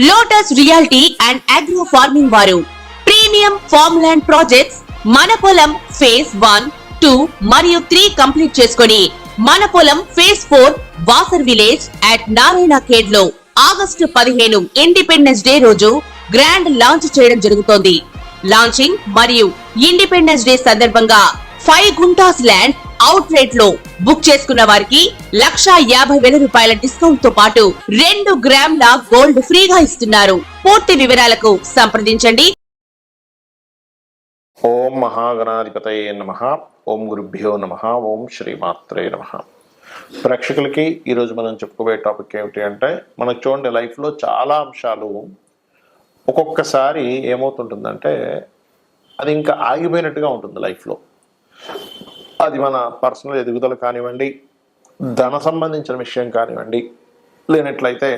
Lotus reality and agro farming వారు premium farm land projects మన పొలం ఫేజ్ 1, 2 మరియు 3 కంప్లీట్ చేసుకొని మన పొలం phase 4 Wasar village at Narayana Khed లో ఆగస్టు 15 ఇండిపెండెన్స్ డే రోజు గ్రాండ్ లాంచ్ చేయడం జరుగుతోంది. లాంచింగ్ మరియు ఇండిపెండెన్స్ డే సందర్భంగా 5 గుంటాస్ ల్యాండ్ అవుట్ రేట్ లో బుక్ చేసుకున్న వారికి 1,50,000 రూపాయల డిస్కౌంట్ తో పాటు 2 గ్రాముల గోల్డ్ ఫ్రీగా ఇస్తున్నారు. పూర్తి వివరాలకు సంప్రదించండి. ఓం మహాగణాధిపతయే నమః. ఓం గురుభ్యో నమః. ఓం శ్రీమాత్రే నమః. ప్రేక్షకులకి ఈరోజు మనం చెప్పుకోబోయే టాపిక్ ఏమిటి అంటే, మనకు చూడండి లైఫ్లో చాలా అంశాలు ఒక్కొక్కసారి ఏమవుతుంటుందంటే అది ఇంకా ఆగిపోయినట్టుగా ఉంటుంది లైఫ్లో. అది మన పర్సనల్ ఎదుగుదల కానివ్వండి, ధన సంబంధించిన విషయం కానివ్వండి, లేనట్లయితే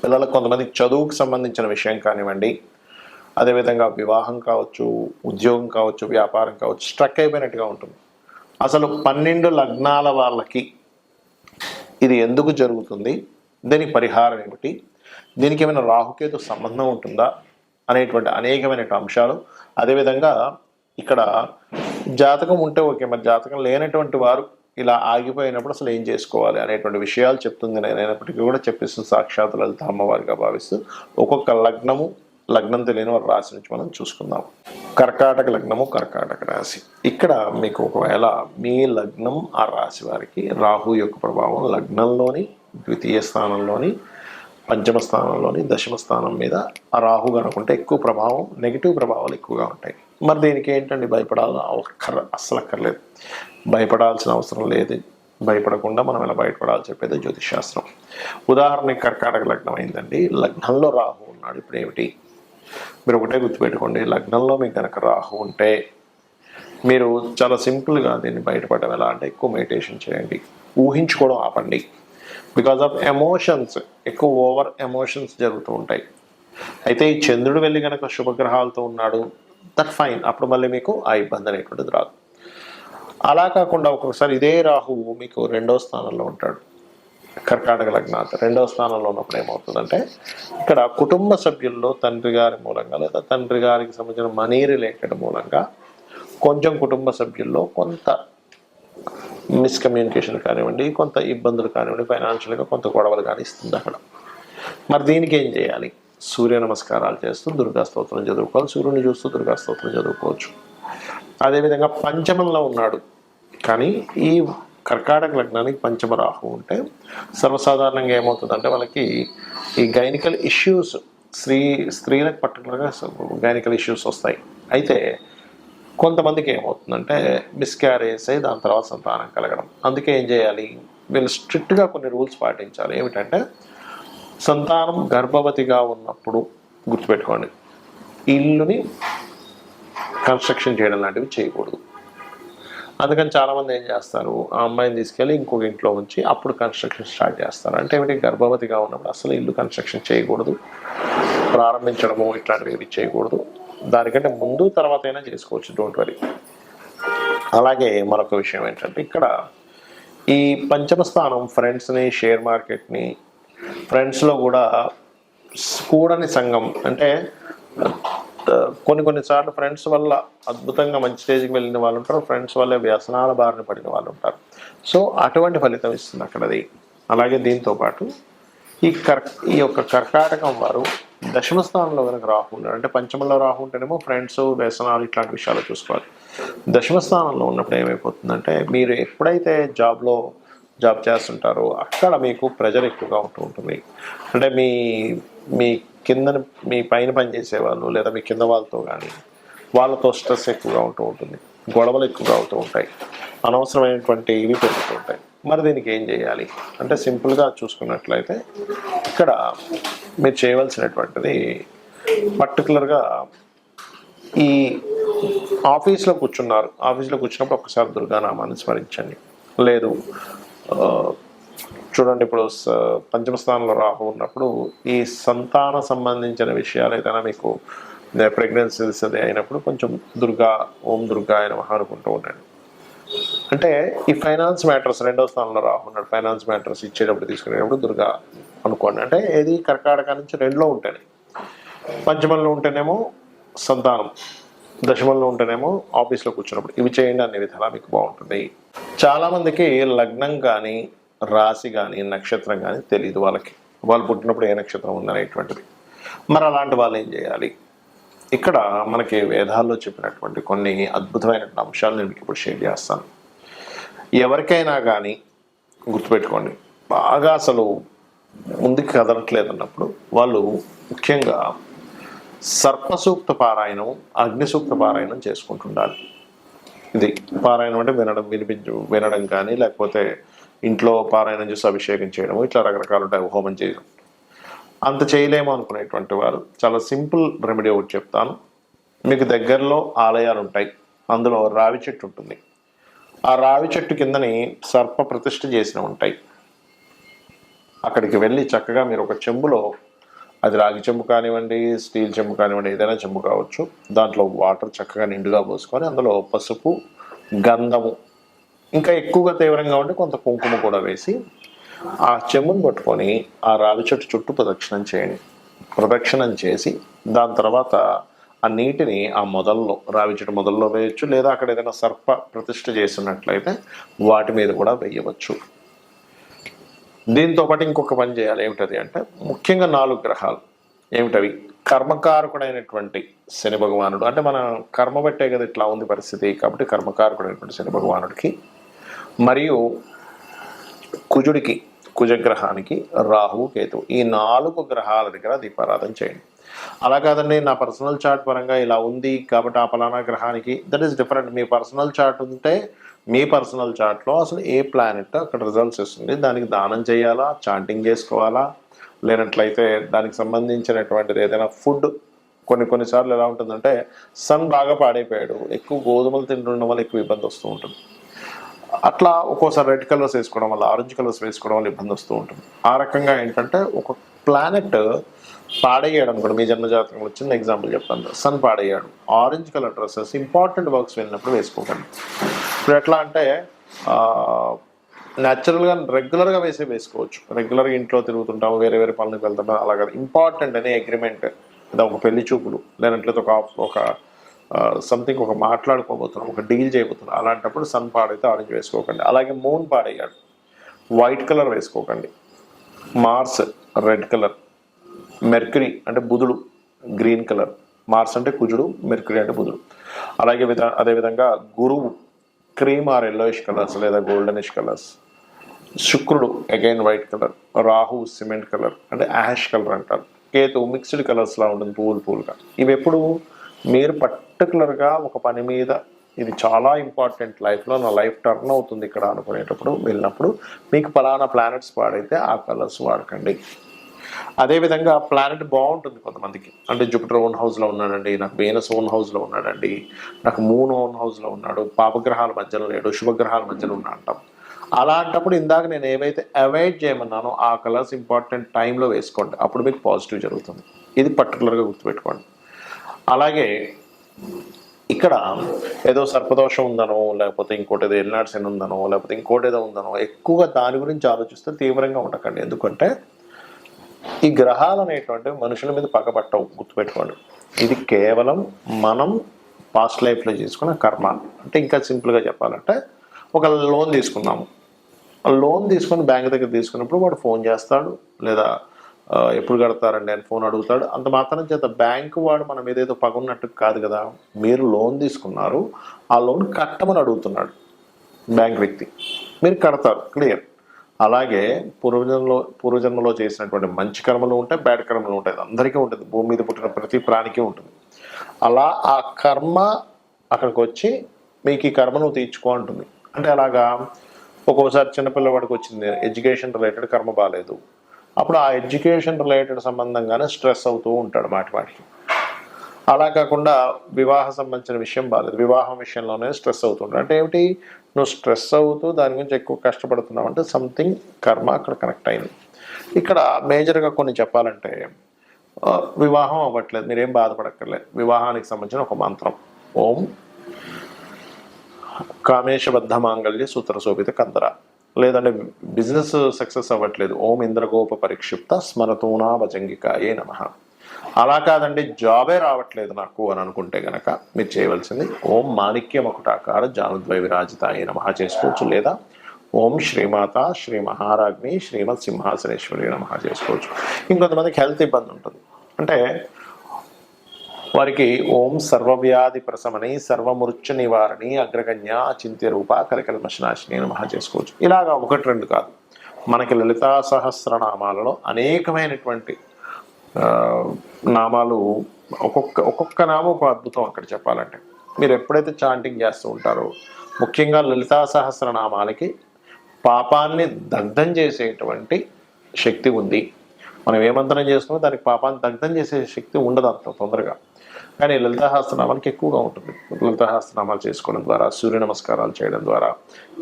పిల్లలకు కొంతమంది చదువుకు సంబంధించిన విషయం కానివ్వండి, అదేవిధంగా వివాహం కావచ్చు, ఉద్యోగం కావచ్చు, వ్యాపారం కావచ్చు, స్ట్రక్ అయిపోయినట్టుగా ఉంటుంది. అసలు 12 లగ్నాల వాళ్ళకి ఇది ఎందుకు జరుగుతుంది, దీనికి పరిహారం ఏమిటి, దీనికి ఏమైనా రాహుకేతు సంబంధం ఉంటుందా అనేటువంటి అనేకమైన అంశాలు, అదేవిధంగా ఇక్కడ జాతకం ఉంటే ఓకే, మరి జాతకం లేనటువంటి వారు ఇలా ఆగిపోయినప్పుడు అసలు ఏం చేసుకోవాలి అనేటువంటి విషయాలు చెప్తుంది. నేనైనప్పటికీ కూడా చెప్పిస్తుంది సాక్షాత్ లలిత అమ్మవారిగా భావిస్తూ ఒక్కొక్క లగ్నం తెలియని వారి రాశి నుంచి మనం చూసుకుందాం. కర్కాటక లగ్నము, కర్కాటక రాశి. ఇక్కడ మీకు ఒకవేళ మీ లగ్నం ఆ రాశి వారికి రాహు యొక్క ప్రభావం లగ్నంలోని, ద్వితీయ స్థానంలోని, పంచమ స్థానంలోని, దశమ స్థానం మీద ఆ రాహు కనుకుంటే ఎక్కువ ప్రభావం, నెగిటివ్ ప్రభావాలు ఎక్కువగా ఉంటాయి. మరి దీనికి ఏంటండి భయపడాలి? అస్సలు అక్కర్లేదు, భయపడాల్సిన అవసరం లేదు. భయపడకుండా మనం ఎలా బయటపడాలి చెప్పేది జ్యోతిష్ శాస్త్రం. ఉదాహరణకి కర్కాటక లగ్నం అయిందండి, లగ్నంలో రాహు ఉన్నాడు. ఇప్పుడు ఏమిటి, మీరు ఒకటే గుర్తుపెట్టుకోండి, లగ్నంలో మీకు కనుక రాహు ఉంటే మీరు చాలా సింపుల్గా దీన్ని బయటపడడం ఎలా అంటే, ఎక్కువ మెడిటేషన్ చేయండి, ఊహించుకోవడం ఆపండి. బికాజ్ ఆఫ్ ఎమోషన్స్, ఎక్కువ ఓవర్ ఎమోషన్స్ జరుగుతూ ఉంటాయి. అయితే ఈ చంద్రుడు వెళ్ళి కనుక శుభగ్రహాలతో ఉన్నాడు, దట్ ఫైన్, అప్పుడు మళ్ళీ మీకు ఆ ఇబ్బంది అనేటువంటిది రాదు. అలా కాకుండా ఒక్కొక్కసారి ఇదే రాహువు మీకు 2వ స్థానంలో ఉంటాడు. కర్కాటక లగ్నాథ్ 2వ స్థానంలో ఉన్నప్పుడు ఏమవుతుందంటే, ఇక్కడ కుటుంబ సభ్యుల్లో తండ్రి గారి మూలంగా లేదా తండ్రి గారికి సంబంధించిన మనీ రిలేటెడ్ మూలంగా కొంచెం కుటుంబ సభ్యుల్లో కొంత మిస్కమ్యూనికేషన్ కానివ్వండి, కొంత ఇబ్బందులు కానివ్వండి, ఫైనాన్షియల్గా కొంత గొడవలు కానీ ఇస్తుంది అక్కడ. మరి దీనికి ఏం చేయాలి? సూర్య నమస్కారాలు చేస్తూ దుర్గా స్తోత్రం చదువుకోవాలి. సూర్యుని చూస్తూ దుర్గా స్తోత్రం చదువుకోవచ్చు. అదేవిధంగా పంచమంలో ఉన్నాడు, కానీ ఈ కర్కాటక లగ్నానికి పంచమ రాహు ఉంటే సర్వసాధారణంగా ఏమవుతుందంటే వాళ్ళకి ఈ గైనికల్ ఇష్యూస్, స్త్రీలకు పర్టికులర్గా గైనికల్ ఇష్యూస్ వస్తాయి. అయితే కొంతమందికి ఏమవుతుందంటే మిస్క్యారేజ్ అయ్యి దాని తర్వాత సంతానం కలగడం. అందుకే ఏం చేయాలి, వీళ్ళు స్ట్రిక్ట్గా కొన్ని రూల్స్ పాటించాలి. ఏమిటంటే, సంతానం గర్భవతిగా ఉన్నప్పుడు గుర్తుపెట్టుకోండి, ఇల్లుని కన్స్ట్రక్షన్ చేయడం లాంటివి చేయకూడదు. అందుకని చాలామంది ఏం చేస్తారు, ఆ అమ్మాయిని తీసుకెళ్ళి ఇంకొక ఇంట్లో ఉంచి అప్పుడు కన్స్ట్రక్షన్ స్టార్ట్ చేస్తారు. అంటే ఏమిటి, గర్భవతిగా ఉన్నప్పుడు అసలు ఇల్లు కన్స్ట్రక్షన్ చేయకూడదు, ప్రారంభించడము ఇట్లాంటివి చేయకూడదు. దానికంటే ముందు తర్వాత అయినా చేసుకోవచ్చు, డోంట్ వరీ. అలాగే మరొక విషయం ఏంటంటే, ఇక్కడ ఈ పంచమ స్థానం ఫ్రెండ్స్ని, షేర్ మార్కెట్ని, ఫ్రెండ్స్లో కూడా కూడని సంఘం. అంటే కొన్నిసార్లు ఫ్రెండ్స్ వల్ల అద్భుతంగా మంచి స్టేజ్కి వెళ్ళిన వాళ్ళు ఉంటారు, ఫ్రెండ్స్ వల్ల వ్యసనాల బారిన పడిన వాళ్ళు ఉంటారు. సో అటువంటి ఫలితం ఇస్తుంది అక్కడది. అలాగే దీంతోపాటు ఈ యొక్క కర్కాటకం వారు దశమ స్థానంలో కనుక రాహు ఉన్నాడు అంటే, పంచమంలో రాహు ఉంటేనేమో ఫ్రెండ్స్, వ్యసనాలు ఇట్లాంటి విషయాలు చూసుకోవాలి. దశమ స్థానంలో ఉన్నప్పుడు ఏమైపోతుందంటే, మీరు ఎప్పుడైతే జాబ్ చేస్తుంటారో అక్కడ మీకు ప్రెజర్ ఎక్కువగా ఉంటుంది. అంటే మీ కింద, మీ పైన పనిచేసే వాళ్ళు లేదా మీ కింద వాళ్ళతో కానీ వాళ్ళతో స్ట్రెస్ ఎక్కువగా ఉంటుంది, గొడవలు ఎక్కువగా అవుతూ ఉంటాయి, అనవసరమైనటువంటి ఇవి పెరుగుతూ ఉంటాయి. మరి దీనికి ఏం చేయాలి అంటే, సింపుల్గా చూసుకున్నట్లయితే ఇక్కడ మీరు చేయవలసినటువంటిది పర్టికులర్గా ఈ ఆఫీస్లో కూర్చున్నప్పుడు ఒకసారి దుర్గానామాన్ని స్మరించండి. లేదు చూడండి, ఇప్పుడు పంచమ స్థానంలో రాహు ఉన్నప్పుడు ఈ సంతాన సంబంధించిన విషయాలు ఏదైనా మీకు ప్రెగ్నెన్సీస్ అది అయినప్పుడు కొంచెం ఓం దుర్గా ఆయన అనుకుంటూ ఉండండి. అంటే ఈ ఫైనాన్స్ మ్యాటర్స్ 2వ స్థానంలో రాహు ఉన్నాడు, ఫైనాన్స్ మ్యాటర్స్ ఇచ్చేటప్పుడు తీసుకునేటప్పుడు దుర్గా అనుకోండి. అంటే ఏది కర్కాటక నుంచి 2లో ఉంటేనే, పంచమంలో ఉంటేనేమో సంతానం, దశమంలో ఉంటేనేమో ఆఫీస్లో కూర్చున్నప్పుడు. ఇవి చేయండి, అన్ని విధాలా మీకు బాగుంటుంది. చాలామందికి లగ్నం కానీ రాశి కానీ నక్షత్రం కానీ తెలియదు వాళ్ళకి, వాళ్ళు పుట్టినప్పుడు ఏ నక్షత్రం ఉందనేటువంటిది. మరి అలాంటి వాళ్ళు ఏం చేయాలి? ఇక్కడ మనకి వేదాల్లో చెప్పినటువంటి కొన్ని అద్భుతమైనటువంటి అంశాలు నేను మీకు ఇప్పుడు షేర్ చేస్తాను. ఎవరికైనా కానీ గుర్తుపెట్టుకోండి, బాగా అసలు ముందుకు కదలట్లేదు అన్నప్పుడు వాళ్ళు ముఖ్యంగా సర్పసూక్త పారాయణం, అగ్నిసూక్త పారాయణం చేసుకుంటుండాలి. ఇది పారాయణం అంటే వినడం కానీ, లేకపోతే ఇంట్లో పారాయణం చేసి అభిషేకం చేయడం, ఇట్లా రకరకాలు ఉంటాయి, హోమం చేయడం. అంత చేయలేము అనుకునేటువంటి వారు చాలా సింపుల్ రెమెడీ ఒకటి చెప్తాను. మీకు దగ్గరలో ఆలయాలు ఉంటాయి, అందులో రావి చెట్టు ఉంటుంది. ఆ రావి చెట్టు కిందని సర్ప ప్రతిష్ఠ చేసినవి ఉంటాయి. అక్కడికి వెళ్ళి చక్కగా మీరు ఒక చెంబులో, అది రాగి చెంబు కానివ్వండి, స్టీల్ చెంబు కానివ్వండి, ఏదైనా చెంబు కావచ్చు, దాంట్లో వాటర్ చక్కగా నిండుగా పోసుకొని అందులో పసుపు, గంధము, ఇంకా ఎక్కువగా తీవ్రంగా ఉంటే కొంత కుంకుమ కూడా వేసి ఆ చెంబును పట్టుకొని ఆ రావి చెట్టు చుట్టూ ప్రదక్షిణం చేయండి. ప్రదక్షిణం చేసి దాని తర్వాత ఆ నీటిని ఆ మొదల్లో, రావి చెట్టు మొదల్లో వేయచ్చు, లేదా అక్కడ ఏదైనా సర్ప ప్రతిష్ఠ చేసినట్లయితే వాటి మీద కూడా వేయవచ్చు. దీంతో పాటు ఇంకొక పని చేయాలి. ఏమిటది అంటే, ముఖ్యంగా 4 గ్రహాలు ఏమిటవి? కర్మకారకుడైనటువంటి శని భగవానుడు, అంటే మన కర్మ బట్టే కదా ఇట్లా ఉంది పరిస్థితి, కాబట్టి కర్మకారకుడైనటువంటి శని భగవానుడికి, మరియు కుజుడికి, కుజగ్రహానికి, రాహువు, కేతువు, ఈ 4 గ్రహాల దగ్గర దీపారాధన చేయండి. అలా కాదండి, నా పర్సనల్ చార్ట్ పరంగా ఇలా ఉంది కాబట్టి ఆ ఫలానా గ్రహానికి, that is different. Me personal chart ఉంటే మీ పర్సనల్ చార్ట్లో అసలు ఏ ప్లానెట్ అక్కడ రిజల్ట్స్ ఇస్తుంది, దానికి దానం చేయాలా, చాంటింగ్ చేసుకోవాలా, లేనట్లయితే దానికి సంబంధించినటువంటిది ఏదైనా ఫుడ్. కొన్నిసార్లు ఎలా ఉంటుందంటే, సన్ బాగా పాడైపోయాడు, ఎక్కువ గోధుమలు తింటుండడం వల్ల ఎక్కువ ఇబ్బంది వస్తూ ఉంటుంది. అట్లా ఒక్కోసారి రెడ్ కలర్స్ వేసుకోవడం వల్ల, ఆరెంజ్ కలర్స్ వేసుకోవడం వల్ల ఇబ్బంది వస్తూ ఉంటుంది. ఆ రకంగా ఏంటంటే, ఒక ప్లానెట్ పాడయ్యాడు అనుకోండి, మీ జన్మజాతకంలో చిన్న ఎగ్జాంపుల్ చెప్తాను. సన్ పాడయ్యాడు, orange colour dresses important works వెళ్ళినప్పుడు వేసుకోకండి. ఇప్పుడు ఎట్లా అంటే, న్యాచురల్గా రెగ్యులర్గా వేసుకోవచ్చు. రెగ్యులర్గా ఇంట్లో తిరుగుతుంటాము, వేరే వేరే పనులకు వెళ్తుంటాం, అలాగే ఇంపార్టెంట్ అనే అగ్రిమెంట్, లేదా ఒక పెళ్లి చూపులు, లేనట్లయితే ఒక సంథింగ్ ఒక మాట్లాడుకోబోతున్నాం, ఒక డీల్ చేయబోతున్నాం, అలాంటప్పుడు సన్ పాడైతే ఆరెంజ్ వేసుకోకండి. అలాగే మూన్ పాడయ్యాడు, వైట్ కలర్ వేసుకోకండి. మార్స్ రెడ్ కలర్, మెర్క్యూరీ అంటే బుధుడు గ్రీన్ కలర్, మార్స్ అంటే కుజుడు, మెర్క్యూరీ అంటే బుధుడు. అలాగే అదేవిధంగా గురువు క్రీమ్ ఆర్ ఎల్లోయిష్ కలర్స్ లేదా గోల్డెనిష్ కలర్స్, శుక్రుడు again white colour, Rahu cement colour అంటే యాష్ కలర్ అంటారు, కేతు మిక్స్డ్ కలర్స్లా ఉంటుంది, పూలుగా. ఇవి ఎప్పుడు మీరు పర్టికులర్గా ఒక పని మీద, ఇది చాలా ఇంపార్టెంట్, లైఫ్లో నా లైఫ్ టర్న్ అవుతుంది ఇక్కడ అనుకునేటప్పుడు వెళ్ళినప్పుడు మీకు ఫలానా ప్లానెట్స్ పాడైతే ఆ కలర్స్ వాడకండి. అదేవిధంగా ప్లానెట్ బాగుంటుంది కొంతమందికి, అంటే జూపిటర్ ఓన్ హౌస్లో ఉన్నాడండి, నాకు వీనస్ ఓన్ హౌస్లో ఉన్నాడండి, నాకు మూన్ ఓన్ హౌస్లో ఉన్నాడు, పాపగ్రహాల మధ్యలో లేడు, శుభగ్రహాల మధ్యలో ఉన్నా అంటాం. అలాంటప్పుడు ఇందాక నేను ఏవైతే అవాయిడ్ చేయమన్నానో ఆ కలర్స్ ఇంపార్టెంట్ టైంలో వేసుకోండి, అప్పుడు మీకు పాజిటివ్ జరుగుతుంది. ఇది పర్టికులర్గా గుర్తుపెట్టుకోండి. అలాగే ఇక్కడ ఏదో సర్పదోషం ఉందనో, లేకపోతే ఇంకోటి ఏదో ఎల్నాడు శని ఉందనో, లేకపోతే ఇంకోటి ఏదో ఉందనో ఎక్కువగా దాని గురించి ఆలోచిస్తే తీవ్రంగా ఉండకండి. ఎందుకంటే ఈ గ్రహాలు అనేటువంటివి మనుషుల మీద పగబట్టవు, గుర్తుపెట్టుకోండి. ఇది కేవలం మనం పాస్ట్ లైఫ్లో చేసుకున్న కర్మ. అంటే ఇంకా సింపుల్గా చెప్పాలంటే, ఒక లోన్ తీసుకున్నాము, లోన్ తీసుకొని బ్యాంక్ దగ్గర తీసుకున్నప్పుడు వాడు ఫోన్ చేస్తాడు, లేదా ఎప్పుడు కడతారండి అని ఫోన్ అడుగుతాడు. అంత మాత్రం చేత బ్యాంకు వాడు మనం ఏదేదో పగున్నట్టు కాదు కదా. మీరు లోన్ తీసుకున్నారు, ఆ లోన్ కట్టమని అడుగుతున్నాడు బ్యాంక్ వ్యక్తి, మీరు కడతారు, క్లియర్. అలాగే పూర్వజన్మలో చేసినటువంటి మంచి కర్మలు ఉంటాయి, బ్యాడ్ కర్మలు ఉంటాయి, అందరికీ ఉంటుంది, భూమి మీద పుట్టిన ప్రతి ప్రాణికి ఉంటుంది. అలా ఆ కర్మ అక్కడికి వచ్చి మీకు ఈ కర్మ నువ్వు తీర్చుకో అంటుంది. అంటే అలాగా ఒక్కోసారి చిన్నపిల్లవాడికి వచ్చింది ఎడ్యుకేషన్ రిలేటెడ్ కర్మ బాగాలేదు, అప్పుడు ఆ ఎడ్యుకేషన్ రిలేటెడ్ సంబంధంగానే స్ట్రెస్ అవుతూ ఉంటాడు మాటికి. అలా కాకుండా వివాహ సంబంధించిన విషయం బాగాలేదు, వివాహం విషయంలోనే స్ట్రెస్ అవుతుంటాడు. అంటే ఏమిటి, నువ్వు స్ట్రెస్ అవుతూ దాని గురించి ఎక్కువ కష్టపడుతున్నావు అంటే సంథింగ్ కర్మ అక్కడ కనెక్ట్ అయింది. ఇక్కడ మేజర్గా కొన్ని చెప్పాలంటే, వివాహం అవ్వట్లేదు, మీరేం బాధపడక్కర్లేదు. వివాహానికి సంబంధించిన ఒక మంత్రం, ఓం కామేశబద్ధ మాంగళ్య సూత్ర శోభిత కందర, లేదంటే బిజినెస్ సక్సెస్ అవ్వట్లేదు, ఓం ఇంద్రగోప పరిక్షిప్త స్మరతూనా భజంగికాయే నమః. అలా కాదండి జాబే రావట్లేదు నాకు అని అనుకుంటే గనక మీరు చేయవలసింది ఓం మాణిక్య మకుటాకార జానుద్వయ విరాజితాయే నమః చేసుకోవచ్చు, లేదా ఓం శ్రీమాత శ్రీ మహారాజ్ని శ్రీమత్ సింహాసనేశ్వరి నమః చేసుకోవచ్చు. ఇంకొంతమందికి హెల్త్ ఇబ్బంది ఉంటుంది, అంటే వారికి ఓం సర్వవ్యాధి ప్రశమని సర్వమృత్యు నివారణి అగ్రగణ్య అచింత్య రూప కలికల్మశనాశిని నమః చేసుకోవచ్చు. ఇలాగా ఒకటి రెండు కాదు, మనకి లలితా సహస్రనామాలలో అనేకమైనటువంటి నామాలు, ఒక్కొక్క నామం ఒక అద్భుతం. అక్కడ చెప్పాలంటే మీరు ఎప్పుడైతే చాంటింగ్ చేస్తూ ఉంటారో, ముఖ్యంగా లలితా సహస్రనామాలకి పాపాన్ని దగ్ధం చేసేటువంటి శక్తి ఉంది. మనం ఏ మంత్రం చేస్తున్నామో దానికి పాపాన్ని దగ్ధం చేసే శక్తి ఉండదు అంత తొందరగా, కానీ లలితాహాస్త్రనామానికి ఎక్కువగా ఉంటుంది. లలితాహాస్త్రనామాలు చేసుకోవడం ద్వారా, సూర్య నమస్కారాలు చేయడం ద్వారా,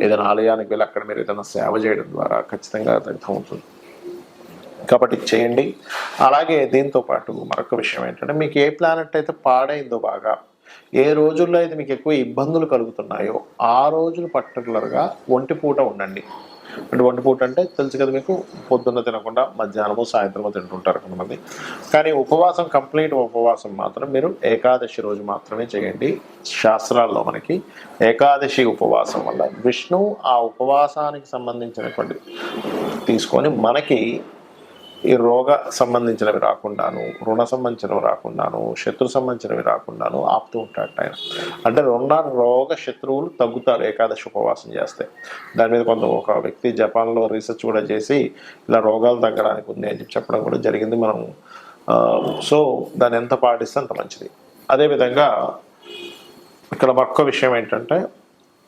ఏదైనా ఆలయానికి వెళ్ళి అక్కడ మీరు ఏదైనా సేవ చేయడం ద్వారా ఖచ్చితంగా దగ్ధం అవుతుంది. కాబట్టి చేయండి. అలాగే దీంతో పాటు మరొక విషయం ఏంటంటే, మీకు ఏ ప్లానెట్ అయితే పాడైందో బాగా, ఏ రోజుల్లో అయితే మీకు ఎక్కువ ఇబ్బందులు కలుగుతున్నాయో ఆ రోజులు పర్టికులర్గా ఒంటిపూట ఉండండి. అంటే ఒంటిపూట అంటే తెలుసు కదా మీకు, పొద్దున్న తినకుండా మధ్యాహ్నము సాయంత్రము తింటుంటారు కొంతమంది. కానీ ఉపవాసం, కంప్లీట్ ఉపవాసం మాత్రం మీరు ఏకాదశి రోజు మాత్రమే చేయండి. శాస్త్రాల్లో మనకి ఏకాదశి ఉపవాసం వల్ల విష్ణువు ఆ ఉపవాసానికి సంబంధించినటువంటి తీసుకొని మనకి ఈ రోగ సంబంధించినవి రాకుండాను, రుణ సంబంధించినవి రాకుండాను, శత్రు సంబంధించినవి రాకుండాను ఆపుతూ ఉంటాడు ఆయన. అంటే రోగ శత్రువులు తగ్గుతారు ఏకాదశి ఉపవాసం చేస్తే. దాని మీద ఒక వ్యక్తి జపాన్లో రీసెర్చ్ కూడా చేసి ఇలా రోగాలు తగ్గడానికి ఉంది అని చెప్పడం కూడా జరిగింది. మనం సో దాన్ని ఎంత పాటిస్తే అంత మంచిది. అదేవిధంగా ఇక్కడ మరొక విషయం ఏంటంటే,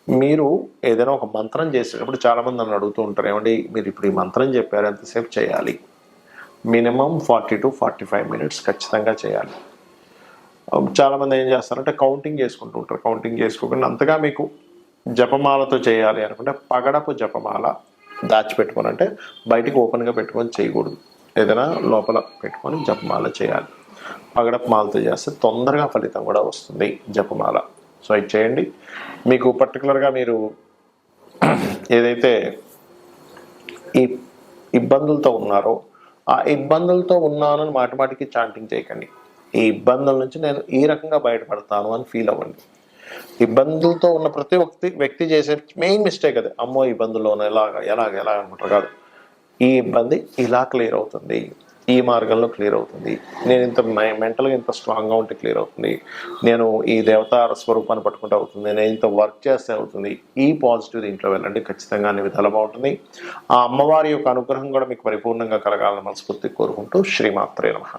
మీరు ఏదైనా ఒక మంత్రం చేసేటప్పుడు చాలామంది నన్ను అడుగుతూ ఉంటారు, ఏమండి మీరు ఇప్పుడు ఈ మంత్రం చెప్పారు ఎంతసేపు చేయాలి? మినిమం 40 to 45 minutes ఖచ్చితంగా చేయాలి. చాలామంది ఏం చేస్తారంటే కౌంటింగ్ చేసుకుంటూ ఉంటారు. కౌంటింగ్ చేసుకోకుండా అంతగా మీకు జపమాలతో చేయాలి అనుకుంటే పగడపు జపమాల దాచిపెట్టుకొని, అంటే బయటికి ఓపెన్గా పెట్టుకొని చేయకూడదు, ఏదైనా లోపల పెట్టుకొని జపమాల చేయాలి. పగడపు మాలతో చేస్తే తొందరగా ఫలితం కూడా వస్తుంది జపమాల. సో ఇది చేయండి. మీకు పర్టికులర్గా మీరు ఏదైతే ఈ ఇబ్బందులతో ఉన్నారో ఆ ఇబ్బందులతో ఉన్నానని మాటిమాటికి చాంటింగ్ చేయకండి. ఈ ఇబ్బందుల నుంచి నేను ఈ రకంగా బయటపడతాను అని ఫీల్ అవ్వండి. ఇబ్బందులతో ఉన్న ప్రతి వ్యక్తి చేసే మెయిన్ మిస్టేక్ అది, అమ్మో ఇబ్బందుల్లో ఎలాగ అనుకుంటారు కాదు. ఈ ఇబ్బంది ఇలా క్లియర్ అవుతుంది, ఈ మార్గంలో క్లియర్ అవుతుంది, నేను ఇంత మెంటల్గా ఇంత స్ట్రాంగ్గా ఉంటే క్లియర్ అవుతుంది, నేను ఈ దేవతార స్వరూపాన్ని పట్టుకుంటే అవుతుంది, నేను ఇంత వర్క్ చేస్తే అవుతుంది. ఈ పాజిటివ్ దీంట్లో వెళ్ళండి, ఖచ్చితంగా అన్ని విధాలు బాగుంటుంది. ఆ అమ్మవారి యొక్క అనుగ్రహం కూడా మీకు పరిపూర్ణంగా కలగాలని మనస్ఫూర్తిగా కోరుకుంటూ శ్రీమాత్రే నమః.